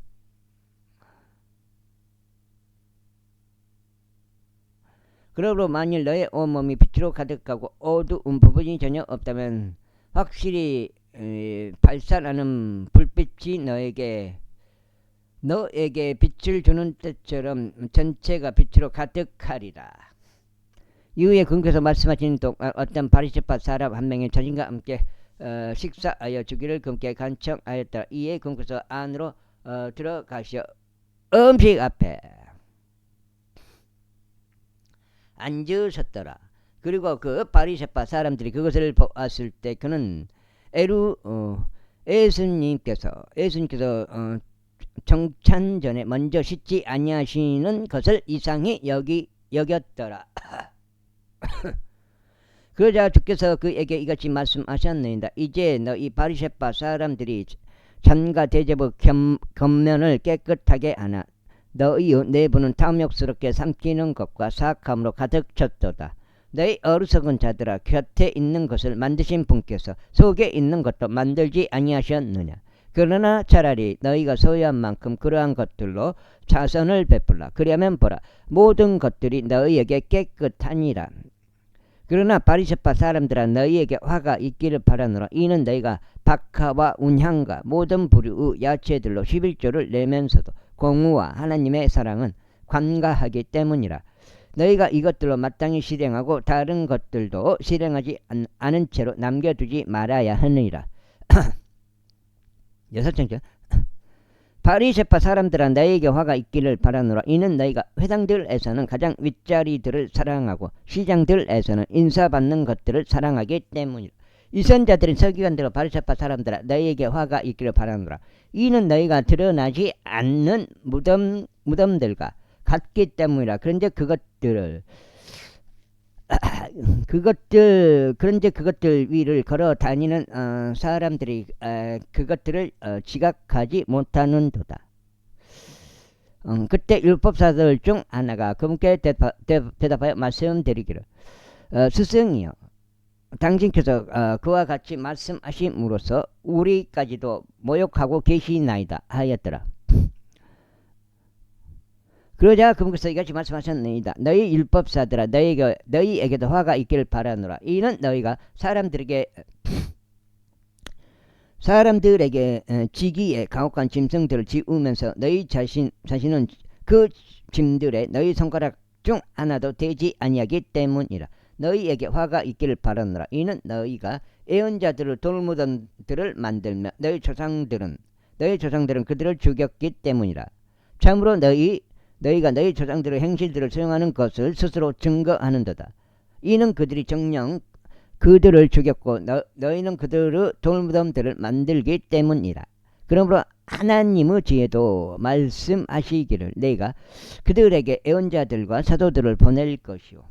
그러므로 만일 너의 온몸이 빛으로 가득하고 어두운 부분이 전혀 없다면 확실히 발산하는 불빛이 너에게 빛을 주는 때처럼 전체가 빛으로 가득하리라. 이후에 그분께서 말씀하신 어떤 바리새파 사람 한 명이 자신과 함께 식사하여 주기를 금께 간청하였더라. 이에 금께서 안으로 들어가시어 음식 앞에 앉으셨더라. 그리고 그 바리새파 사람들이 그것을 보았을 때 그는 예수님께서 정찬 전에 먼저 씻지 아니하시는 것을 이상히 여겼더라. 그러자 주께서 그에게 이같이 말씀하셨느니라. 이제 너희 바리새파 사람들이 잔과 대접의 겉면을 깨끗하게 하나 너희의 내부는 탐욕스럽게 삼키는 것과 사악함으로 가득 찼도다. 너희 어리석은 자들아, 곁에 있는 것을 만드신 분께서 속에 있는 것도 만들지 아니하셨느냐. 그러나 차라리 너희가 소유한 만큼 그러한 것들로 자선을 베풀라. 그리하면 보라, 모든 것들이 너희에게 깨끗하니라. 그러나 바리새파 사람들아, 너희에게 화가 있기를 바라노라. 이는 너희가 박하와 운향과 모든 부류의 야채들로 11조를 내면서도 공의와 하나님의 사랑은 관가하기 때문이라. 너희가 이것들로 마땅히 실행하고 다른 것들도 실행하지 않은 채로 남겨두지 말아야 하느니라. 여섯 번째, 바리새파 사람들아, 너희에게 화가 있기를 바라노라. 이는 너희가 회당들에서는 가장 윗자리들을 사랑하고 시장들에서는 인사받는 것들을 사랑하기 때문이라. 이 선자들은 서기관들과 바리새파 사람들아, 너희에게 화가 있기를 바라노라. 이는 너희가 드러나지 않는 무덤들과 같기 때문이라. 그런데 그것들 위를 걸어 다니는 사람들이 그것들을 지각하지 못하는도다. 그때 율법사들 중 하나가 그분께 대답하여 말씀드리기를, 스승이여, 당신께서 그와 같이 말씀하심으로써 우리까지도 모욕하고 계시나이다 하였더라. 그러자 그분께서 이같이 말씀하셨느니라. 너희 율법사들아, 너희에게도 화가 있기를 바라노라. 이는 너희가 사람들에게 지기에 가혹한 짐승들을 지우면서 너희 자신은 그 짐들에 너희 손가락 중 하나도 되지 아니하기 때문이라. 너희에게 화가 있기를 바라노라. 이는 너희가 애언자들을 돌무덤들을 만들며 너희 조상들은 그들을 죽였기 때문이라. 참으로 너희가 너희 조상들의 행실들을 수용하는 것을 스스로 증거하는도다. 이는 그들이 정녕 그들을 죽였고 너희는 그들의 돌무덤들을 만들기 때문이라. 그러므로 하나님의 지혜도 말씀하시기를, 내가 그들에게 애언자들과 사도들을 보낼 것이요,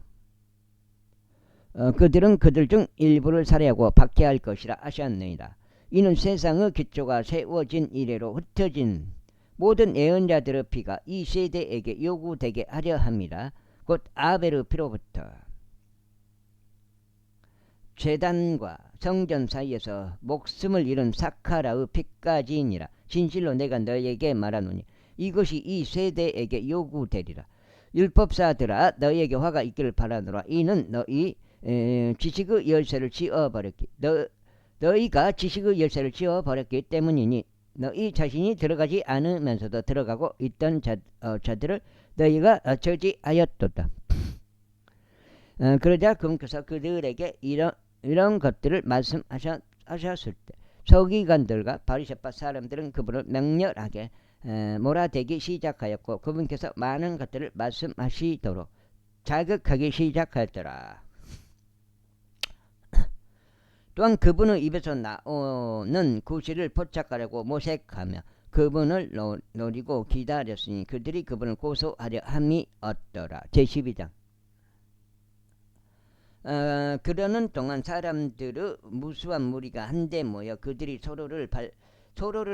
그들은 그들 중 일부를 살해하고 박해할 것이라 하셨느니라. 이는 세상의 기초가 세워진 이래로 흩어진 모든 예언자들의 피가 이 세대에게 요구되게 하려 함이라. 곧 아벨의 피로부터 제단과 성전 사이에서 목숨을 잃은 사카라의 피까지니라. 진실로 내가 너에게 말하노니 이것이 이 세대에게 요구되리라. 율법사들아, 너희에게 화가 있기를 바라노라. 이는 너희 지식의 열쇠를 지어버렸기 너희가 지식의 열쇠를 지어버렸기 때문이니 너희 자신이 들어가지 않으면서도 들어가고 있던 자들을 너희가 저지하였도다. 그러자 그분께서 그들에게 이런 것들을 말씀하셨을 때 서기관들과 바리새파 사람들은 그분을 맹렬하게 몰아대기 시작하였고 그분께서 많은 것들을 말씀하시도록 자극하기 시작하였더라. 또한 그분의 입에서 나오는 구실을 포착하려고 모색하며 그분을 노리고 기다렸으니 그들이 그분을 고소하려 함이 없더라. 제12장. 그러는 동안 사람들의 무수한 무리가 한데 모여 그들이 서로를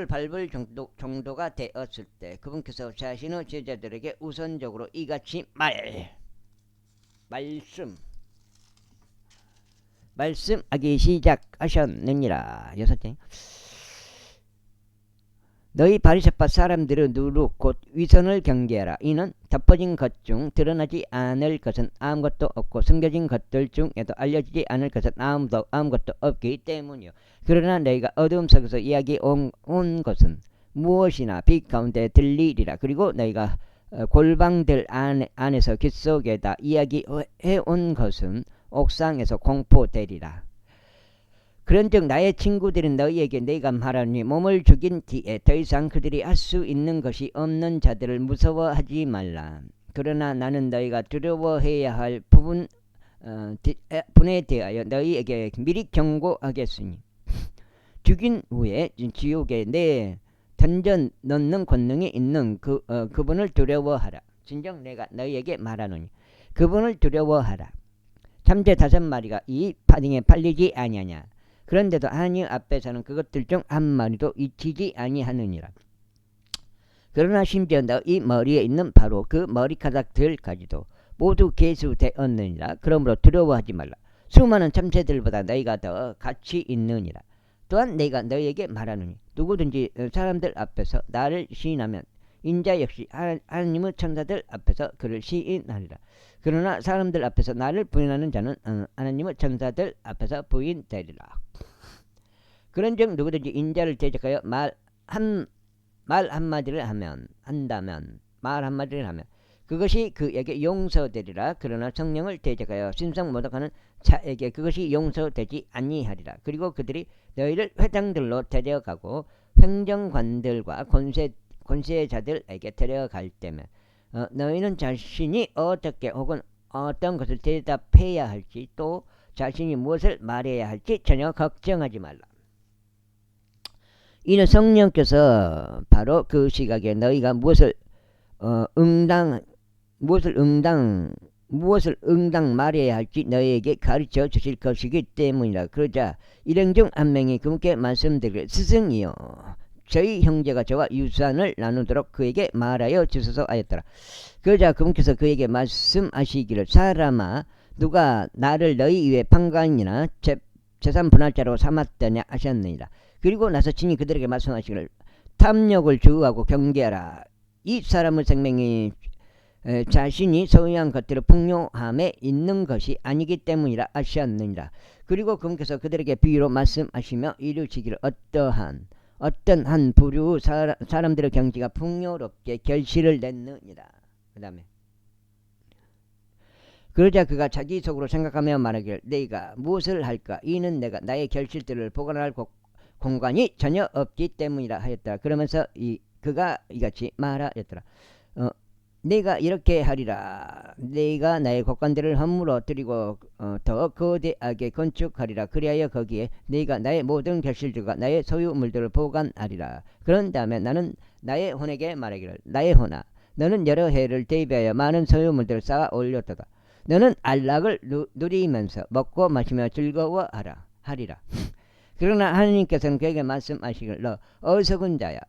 밟을 정도가 되었을 때 그분께서 자신의 제자들에게 우선적으로 이같이 말씀하기 시작하셨느니라. 여섯째, 너희 바리새파 사람들의 누룩 곧 위선을 경계하라. 이는 덮어진 것 중 드러나지 않을 것은 아무것도 없고 숨겨진 것들 중에도 알려지지 않을 것은 아무것도 없기 때문이요. 그러나 너희가 어두움 속에서 이야기 온 것은 무엇이나 빛 가운데 들리리라. 그리고 너희가 골방들 안에서 깃 속에다 이야기해온 것은 옥상에서 공포되리라. 그런즉 나의 친구들은 너희에게 내가 말하니 몸을 죽인 뒤에 더 이상 그들이 할 수 있는 것이 없는 자들을 무서워하지 말라. 그러나 나는 너희가 두려워해야 할 분에 대하여 너희에게 미리 경고하겠으니 죽인 후에 지옥에 내 던져 넣는 권능이 있는 그분을 두려워하라. 진정 내가 너희에게 말하노니 그분을 두려워하라. 참새 5마리가 이 파딩에 팔리지 아니하냐. 그런데도 하나님 앞에서는 그것들 중 한 마리도 잊히지 아니하느니라. 그러나 심지어 너희 머리에 있는 바로 그 머리카락들까지도 모두 계수되었느니라. 그러므로 두려워하지 말라. 수많은 참새들보다 너희가 더 가치 있느니라. 또한 내가 너희에게 말하노니 누구든지 사람들 앞에서 나를 시인하면 인자 역시 하나님의 천사들 앞에서 그를 시인하리라. 그러나 사람들 앞에서 나를 부인하는 자는 하나님의 천사들 앞에서 부인되리라. 그런즉 누구든지 인자를 대적하여 말 한마디를 한다면 그것이 그에게 용서되리라. 그러나 성령을 대적하여 신성 모독하는 자에게 그것이 용서되지 아니하리라. 그리고 그들이 너희를 회당들로 데려가고 행정관들과 권세자들에게 데려갈 때면 너희는 자신이 어떻게 혹은 어떤 것을 대답해야 할지 또 자신이 무엇을 말해야 할지 전혀 걱정하지 말라. 이는 성령께서 바로 그 시각에 너희가 무엇을 응당 말해야 할지 너희에게 가르쳐 주실 것이기 때문이라. 그러자 일행 중 한 명이 그분께 말씀드리기를 스승이여 저희 형제가 저와 유산을 나누도록 그에게 말하여 주소서 하였더라. 그러자 그분께서 그에게 말씀하시기를 사람아 누가 나를 너희 위에 판관이나 재산 분할자로 삼았더냐 하셨느니라. 그리고 나서 친히 그들에게 말씀하시기를 탐욕을 주의하고 경계하라. 이 사람의 생명이 자신이 소유한 것들을 풍요함에 있는 것이 아니기 때문이라 하셨느니라. 그리고 그분께서 그들에게 비유로 말씀하시며 이르시기를 어떤 한 부류 사람들의 경지가 풍요롭게 결실을 냈느니라. 그 다음에 그러자 그가 자기 속으로 생각하며 말하기를 내가 무엇을 할까. 이는 내가 나의 결실들을 보관할 공간이 전혀 없기 때문이라 하였더라. 그러면서 그가 이같이 말하였더라. 내가 이렇게 하리라. 내가 나의 곡간들을 허물어 드리고 더 거대하게 건축하리라. 그리하여 거기에 내가 나의 모든 결실들과 나의 소유물들을 보관하리라. 그런 다음에 나는 나의 혼에게 말하기를 나의 혼아 너는 여러 해를 대비하여 많은 소유물들을 쌓아 올렸도다. 너는 안락을 누리면서 먹고 마시며 즐거워하리라. 그러나 하나님께서는 그에게 말씀하시기를 너 어리석은 자야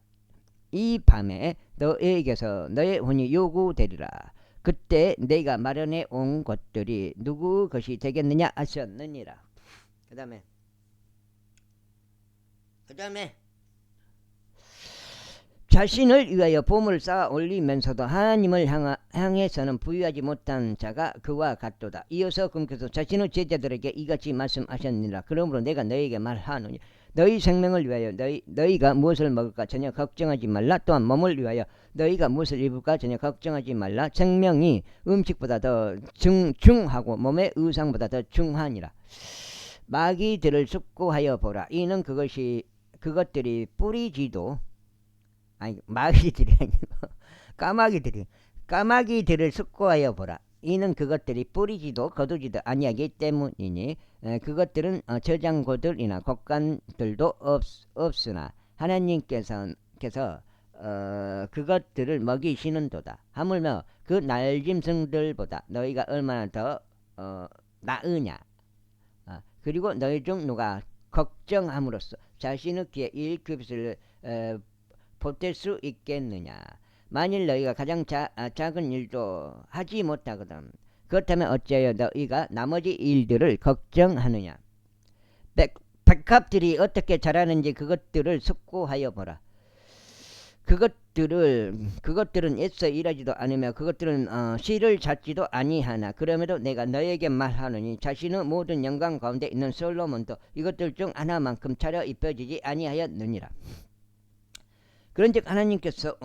이 밤에 너에게서 너의 혼이 요구되리라. 그때 내가 마련해 온 것들이 누구 것이 되겠느냐 하셨느니라. 그 다음에 자신을 위하여 보물을 쌓아 올리면서도 하나님을 향해서는 부유하지 못한 자가 그와 같도다. 이어서 그분께서 자신의 제자들에게 이같이 말씀하셨느니라. 그러므로 내가 너희에게 말하노니 너희 생명을 위하여 너희가 무엇을 먹을까 전혀 걱정하지 말라. 또한 몸을 위하여 너희가 무엇을 입을까 전혀 걱정하지 말라. 생명이 음식보다 더 중하고 몸의 의상보다 더 중하니라. 마귀들을 숙고하여 보라. 이는 그것들이 뿌리지도 마귀들이 아니고 까마귀들을 숙고하여 보라. 이는 그것들이 뿌리지도 거두지도 아니하기 때문이니 그것들은 저장고들이나 곡간들도 없으나 하나님께서 그것들을 먹이시는도다. 하물며 그 날짐승들보다 너희가 얼마나 더 나으냐. 그리고 너희 중 누가 걱정함으로써 자신의 귀에 일급을 보탤 수 있겠느냐. 만일 너희가 가장 작은 일도 하지 못하거든 그렇다면 어찌하여 너희가 나머지 일들을 걱정하느냐. 백합들이 어떻게 자라는지 그것들을 숙고하여 보라. 그것들은 애써 일하지도 않으며 그것들은 씨를 찾지도 아니하나. 그럼에도 내가 너에게 말하노니 자신의 모든 영광 가운데 있는 솔로몬도 이것들 중 하나만큼 차려 입혀지지 아니하였느니라. 그런즉 하나님께서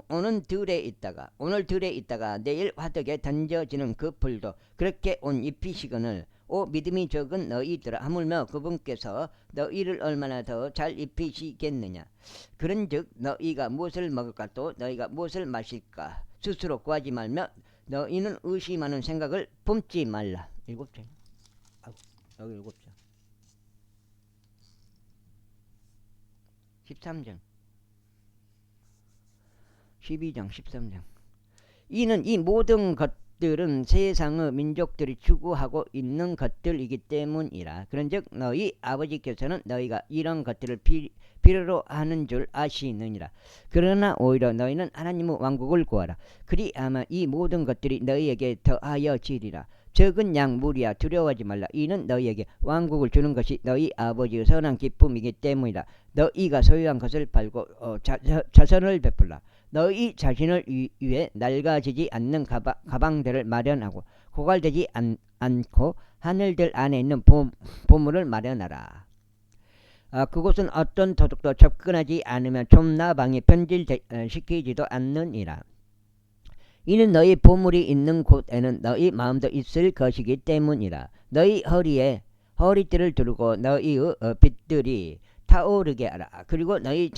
오늘 들에 있다가 내일 화덕에 던져지는 그 불도 그렇게 옷 입히시거늘 오 믿음이 적은 너희들아 하물며 그분께서 너희를 얼마나 더 잘 입히시겠느냐. 그런즉 너희가 무엇을 먹을까 또 너희가 무엇을 마실까 스스로 구하지 말며 너희는 의심하는 생각을 품지 말라. 7장. 여기 7장. 13장. 12장 13장. 이는 이 모든 것들은 세상의 민족들이 추구하고 있는 것들이기 때문이라. 그런즉 너희 아버지께서는 너희가 이런 것들을 필요로 하는 줄 아시느니라. 그러나 오히려 너희는 하나님의 왕국을 구하라. 그리하면 이 모든 것들이 너희에게 더하여지리라. 적은 양 무리야 두려워하지 말라. 이는 너희에게 왕국을 주는 것이 너희 아버지의 선한 기쁨이기 때문이라. 너희가 소유한 것을 팔고 자선을 베풀라. 너희 자신을 위해 낡아지지 않는 가방들을 마련하고 고갈되지 않고 하늘들 안에 있는 보물을 마련하라. 그곳은 어떤 도둑도 접근하지 않으면 촌나방이 변질시키지도 않느니라. 이는 너희 보물이 있는 곳에는 너희 마음도 있을 것이기 때문이라. 너희 허리띠를 두르고 너희의 빚들이 타오르게 하라. 그리고 너희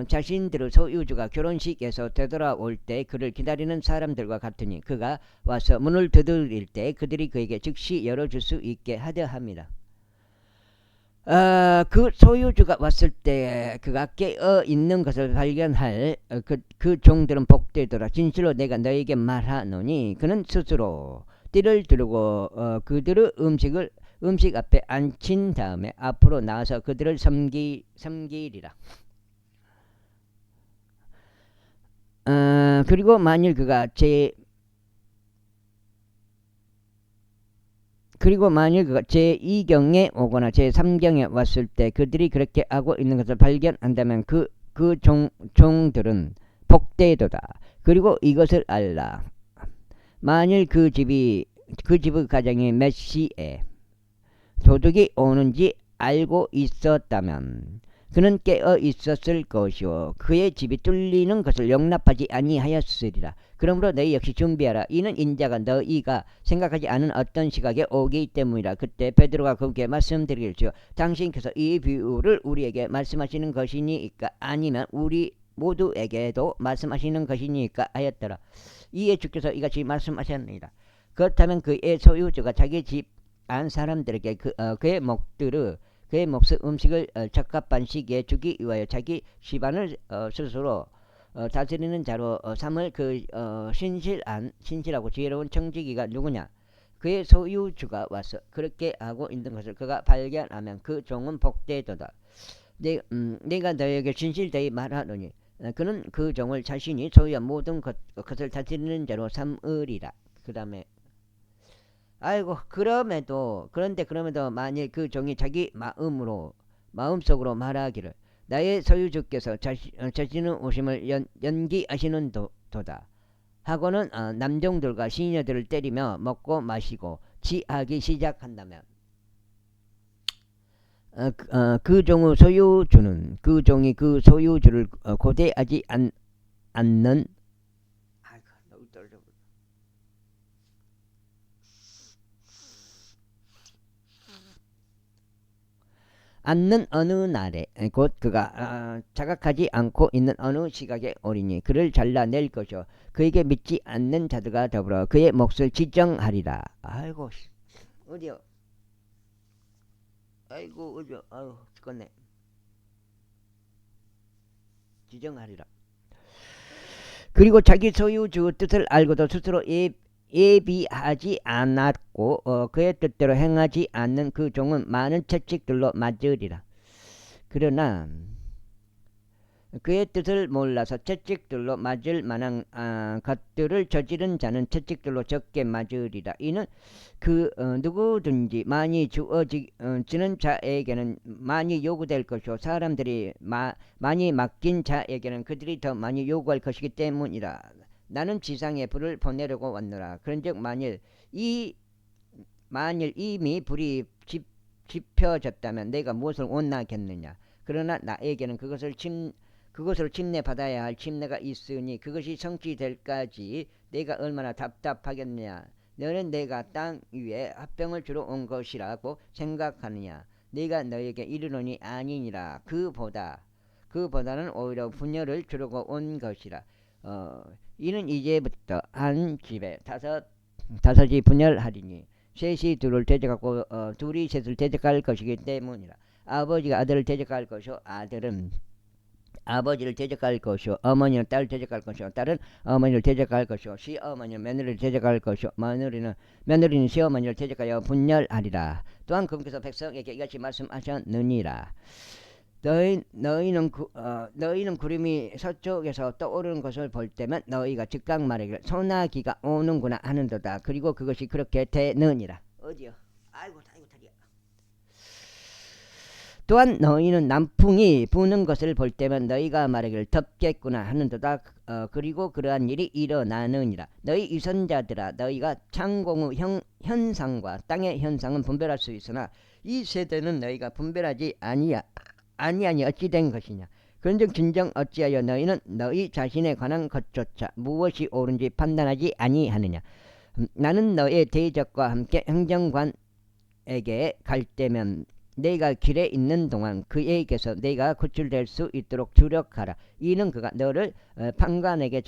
자신들의 소유주가 결혼식에서 되돌아올 때 그를 기다리는 사람들과 같으니 그가 와서 문을 두드릴 때 그들이 그에게 즉시 열어줄 수 있게 하려 함이라. 그 소유주가 왔을 때 그가 깨어 있는 것을 발견할 그 종들은 복되더라. 진실로 내가 너에게 말하노니 그는 스스로 띠를 두르고 그들의 음식 앞에 앉힌 다음에 앞으로 나와서 그들을 섬기리라. 그리고 만일 그가 제2경에 오거나 제3경에 왔을 때 그들이 그렇게 하고 있는 것을 발견한다면 그 종들은 복되도다. 그리고 이것을 알라. 만일 그 집의 가정이 몇 시에 도둑이 오는지 알고 있었다면 그는 깨어 있었을 것이요 그의 집이 뚫리는 것을 용납하지 아니하였으리라. 그러므로 너희 역시 준비하라. 이는 인자가 너희가 생각하지 않은 어떤 시각에 오기 때문이라. 그때 베드로가 그분께 말씀드리기를 당신께서 이 비유를 우리에게 말씀하시는 것이니까 아니면 우리 모두에게도 말씀하시는 것이니까 하였더라. 이에 주께서 이같이 말씀하셨느니라. 그렇다면 그의 소유주가 자기 집 안 사람들에게 그의 몫의 음식을 적합한 시기에 주기 위하여 자기 집안을 스스로 다스리는 자로 삼을 신실하고 지혜로운 청지기가 누구냐. 그의 소유주가 와서 그렇게 하고 있는 것을 그가 발견하면 그 종은 복되도다. 내가 너에게 진실되이 말하노니 그는 그 종을 자신이 소유한 모든 것을 다스리는 자로 삼으리라. 그 다음에 그런데 만일 그 종이 자기 마음속으로 말하기를 나의 소유주께서 자신의 오심을 연기하시는 도다 하고는 남종들과 시녀들을 때리며 먹고 마시고 취하기 시작한다면 그 종의 소유주는 그 종이 그 소유주를 고대하지 않는 어느 날에 곧 그가 자각하지 않고 있는 어느 시각에 오리니 그를 잘라낼 것이요 그에게 믿지 않는 자들과 더불어 그의 몫을 지정하리라. 아이고 어디요? 아이고 어디요? 아유 죽겠네. 지정하리라. 그리고 자기 소유주 뜻을 알고도 스스로 예비하지 않았고 그의 뜻대로 행하지 않는 그 종은 많은 채찍들로 맞으리라. 그러나 그의 뜻을 몰라서 채찍들로 맞을 만한 것들을 저지른 자는 채찍들로 적게 맞으리라. 이는 누구든지 많이 주어지는 자에게는 많이 요구될 것이요 만이 많이 맡긴 자에게는 그들이 더 많이 요구할 것이기 때문이라. 나는 지상에 불을 보내려고 왔노라. 그런즉 만일 이미 불이 지펴졌다면 내가 무엇을 원하겠느냐. 그러나 나에게는 그것으로 침례받아야 할 침례가 있으니 그것이 성취될까지 내가 얼마나 답답하겠느냐. 너는 내가 땅 위에 합병을 주러 온 것이라고 생각하느냐. 내가 너에게 이르노니 아니니라. 그보다는 오히려 분열을 주려고 온 것이라. 이는 이제부터 한 집에 다섯이 분열하리니 셋이 둘을 대적하고 둘이 셋을 대적할 것이기 때문이라. 아버지가 아들을 대적할 것이요 아들은 아버지를 대적할 것이요 어머니는 딸을 대적할 것이요 딸은 어머니를 대적할 것이요 시어머니는 며느리를 대적할 것이요 며느리는 시어머니를 대적하여 분열하리라. 또한 그분께서 백성에게 이같이 말씀하셨느니라. 너희는 구름이 서쪽에서 떠오르는 것을 볼 때면 너희가 즉각 말하기를 소나기가 오는구나 하는도다. 그리고 그것이 그렇게 되느니라. 어디요? 아이고 다리야. 또한 너희는 남풍이 부는 것을 볼 때면 너희가 말하기를 덥겠구나 하는도다. 그리고 그러한 일이 일어나느니라. 너희 유선자들아, 너희가 창공의 현상과 땅의 현상은 분별할 수 있으나 이 세대는 너희가 분별하지 아니하니 어찌 된 것이냐. 그런즉 진정 어찌하여 너희는 너희 자신에 관한 것조차 무엇이 옳은지 판단하지 아니하느냐. 나는 너의 대적과 함께 행정관에게 갈 때면 내가 길에 있는 동안 그에게서 내가 구출될 수 있도록 주력하라. 이는 그가 너를 판관에게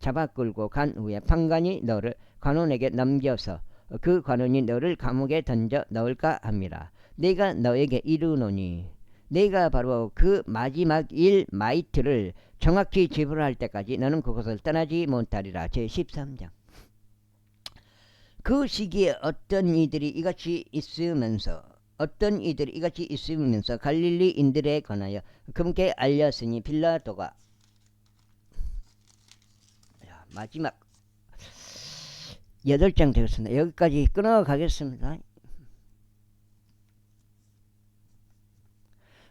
잡아 끌고 간 후에 판관이 너를 관원에게 넘겨서 그 관원이 너를 감옥에 던져 넣을까 합니다. 내가 너에게 이르노니 내가 바로 그 마지막 일 마이트를 정확히 지불할 때까지 너는 그것을 떠나지 못하리라. 제13장. 그 시기에 어떤 이들이 이같이 있으면서 갈릴리인들에 관하여 그분께 알렸으니 빌라도가 마지막 8장 되겠습니다. 여기까지 끊어가겠습니다.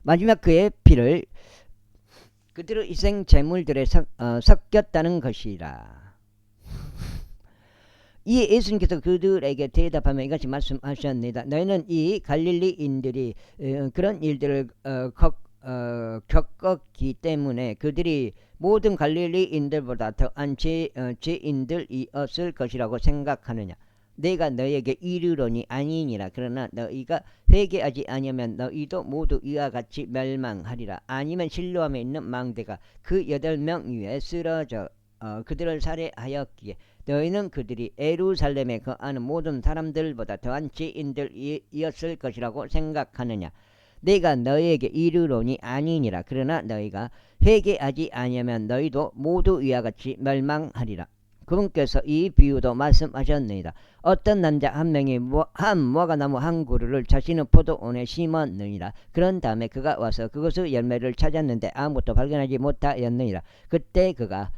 마지막 그의 피를 그들의 희생 제물들에 섞였다는 것이라. 이 예수님께서 그들에게 대답하며 이같이 말씀하셨습니다. 너희는 이 갈릴리인들이 그런 일들을 겪었기 때문에 그들이 모든 갈릴리인들보다 더한 죄인들이었을 것이라고 생각하느냐. 내가 너에게 이르노니 아니니라. 그러나 너희가 회개하지 아니하면 너희도 모두 이와 같이 멸망하리라. 아니면 실로암에 있는 망대가 그 8명 위에 쓰러져 그들을 살해하였기에 너희는 그들이 예루살렘에 거하는 모든 사람들보다 더한 죄인들이었을 것이라고 생각하느냐. 내가 너에게 이르노니 아니니라. 그러나 너희가 회개하지 아니하면 너희도 모두 이와 같이 멸망하리라. 그분께서 이 비유도 말씀하셨느니라. 어떤 남자 한 명이 한 무화과나무 한 그루를 자신의 포도원에 심었느니라. 그런 다음에 그가 와서 그것의 열매를 찾았는데 아무것도 발견하지 못하였느니라. 그때 그가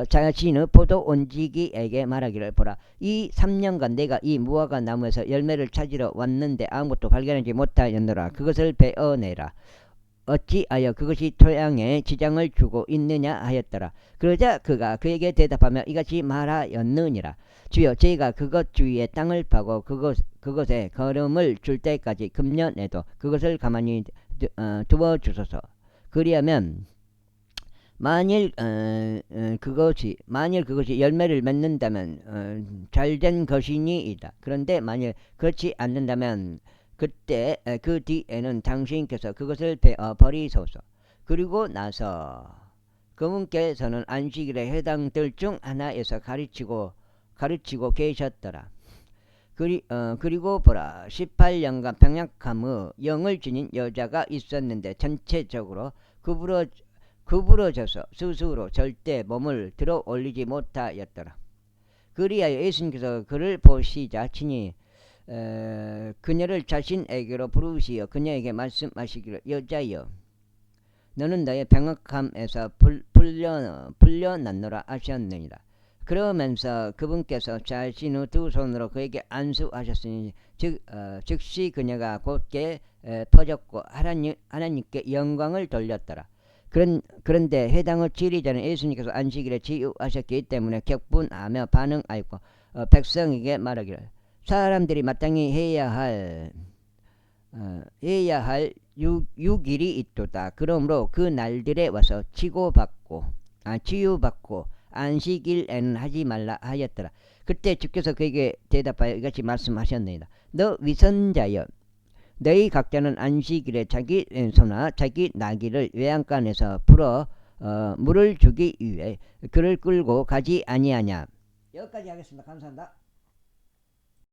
자신의 포도원지기에게 말하기를 보라. 이 3년간 내가 이 무화과 나무에서 열매를 찾으러 왔는데 아무것도 발견하지 못하였노라. 그것을 베어내라. 어찌하여 그것이 토양에 지장을 주고 있느냐 하였더라. 그러자 그가 그에게 대답하며 이같이 말하였느니라. 주여, 제가 그것 주위에 땅을 파고 그것에 거름을 줄 때까지 금년에도 그것을 가만히 두어 주소서. 그리하면 만일 그것이 열매를 맺는다면 잘된 것이니이다. 그런데 만일 그렇지 않는다면 그때 그 뒤에는 당신께서 그것을 베어 버리소서. 그리고 나서 그분께서는 안식일에 해당들 중 하나에서 가르치고 계셨더라. 그리고 보라, 18년간 병약함의 영을 지닌 여자가 있었는데 전체적으로 구부러져서 스스로 절대 몸을 들어 올리지 못하였더라. 그리하여 예수님께서 그를 보시자 친히 그녀를 자신에게로 부르시어 그녀에게 말씀하시기를 여자여, 너는 너의 병약함에서 풀려났노라 하셨느니라. 그러면서 그분께서 자신의 두 손으로 그에게 안수하셨으니 즉시 그녀가 곧게 퍼졌고 하나님께 영광을 돌렸더라. 그런데 해당의 지리자는 예수님께서 안식일에 치유하셨기 때문에 격분하며 반응하였고 백성에게 말하기를 사람들이 마땅히 해야 할 6일이 있도다. 그러므로 그 날들에 와서 치유받고 안식일에는 하지 말라 하였더라. 그때 주께서 그에게 대답하여 이같이 말씀하셨느니라. 너 위선자여, 너희 각자는 안식일에 자기 소나 자기 나귀를 외양간에서 풀어 물을 주기 위해 그를 끌고 가지 아니하냐. 여기까지 하겠습니다. 감사합니다.